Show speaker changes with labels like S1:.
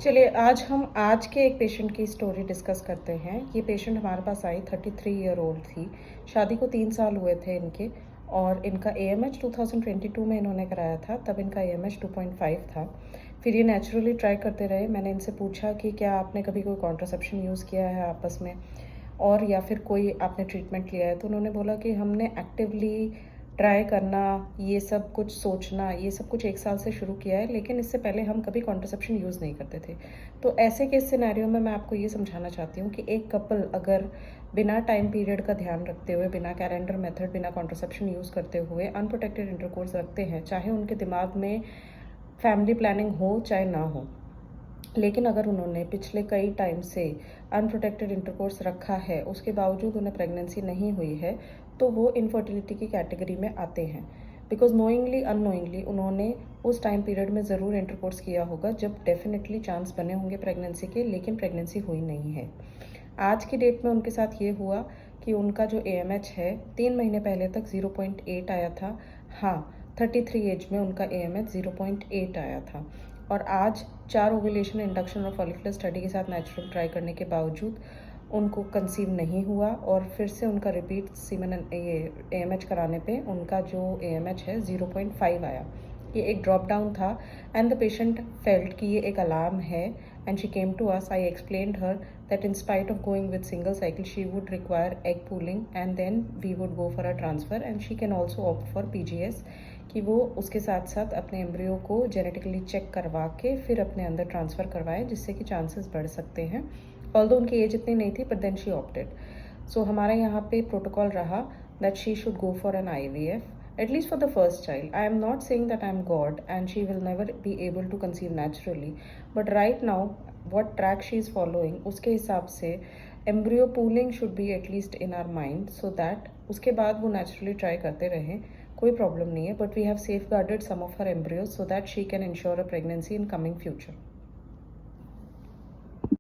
S1: चलिए आज हम आज के एक पेशेंट की स्टोरी डिस्कस करते हैं। ये पेशेंट हमारे पास आई 33 ईयर ओल्ड थी। शादी को 3 साल हुए थे इनके और इनका AMH 2022 में इन्होंने कराया था, तब इनका AMH 2.5 था। फिर ये नेचुरली ट्राई करते रहे। मैंने इनसे पूछा कि क्या आपने कभी कोई कॉन्ट्रासेप्शन यूज़ किया है आपस में और या फिर कोई आपने ट्रीटमेंट लिया है, तो उन्होंने बोला कि हमने एक्टिवली ट्राई करना, ये सब कुछ सोचना, ये सब कुछ 1 साल से शुरू किया है, लेकिन इससे पहले हम कभी कॉन्ट्रासेप्शन यूज़ नहीं करते थे। तो ऐसे केस सिनेरियो में मैं आपको ये समझाना चाहती हूँ कि एक कपल अगर बिना टाइम पीरियड का ध्यान रखते हुए, बिना कैलेंडर मेथड, बिना कॉन्ट्रासेप्शन यूज़ करते हुए अनप्रोटेक्टेड इंटरकोर्स रखते हैं, चाहे उनके दिमाग में फैमिली प्लानिंग हो चाहे ना हो, लेकिन अगर उन्होंने पिछले कई टाइम से अनप्रोटेक्टेड इंटरकोर्स रखा है, उसके बावजूद उन्हें प्रेगनेंसी नहीं हुई है, तो वो इनफर्टिलिटी की कैटेगरी में आते हैं। बिकॉज नोइंगली अननोइंगली उन्होंने उस टाइम पीरियड में ज़रूर इंटरकोर्स किया होगा जब डेफिनेटली चांस बने होंगे प्रेगनेंसी के, लेकिन प्रेगनेंसी हुई नहीं है। आज की डेट में उनके साथ ये हुआ कि उनका जो AMH है 3 महीने पहले तक 0.8 आया था। हाँ, 33 एज में उनका AMH 0.8 आया था और आज 4 ओव्यूलेशन, इंडक्शन और फॉलिकुलर स्टडी के साथ नेचुरल ट्राई करने के बावजूद उनको कंसीव नहीं हुआ और फिर से उनका रिपीट सीमेन ये AMH कराने पे उनका जो AMH है 0.5 आया। ये एक ड्रॉप डाउन था एंड द पेशेंट फेल्ट कि ये एक अलार्म है and she came to us. I explained her that in spite of going with single cycle she would require egg pooling and then we would go for a transfer and she can also opt for PGS कि वो उसके साथ साथ अपने embryo को genetically check करवा के फिर अपने अंदर ट्रांसफ़र करवाए, जिससे कि चांसेस बढ़ सकते हैं। ऑल्दो उनकी एज इतनी नहीं थी but then she opted. So हमारे यहाँ पे प्रोटोकॉल रहा that she should go for an IVF at least for the first child. I am not saying that I am God and she will never be able to conceive naturally, but right now what track she is following, उसके हिसाब से embryo pooling should be at least in our mind so that उसके बाद वो naturally try करते रहें, कोई problem नहीं है, but we have safeguarded some of her embryos so that she can ensure a pregnancy in coming future.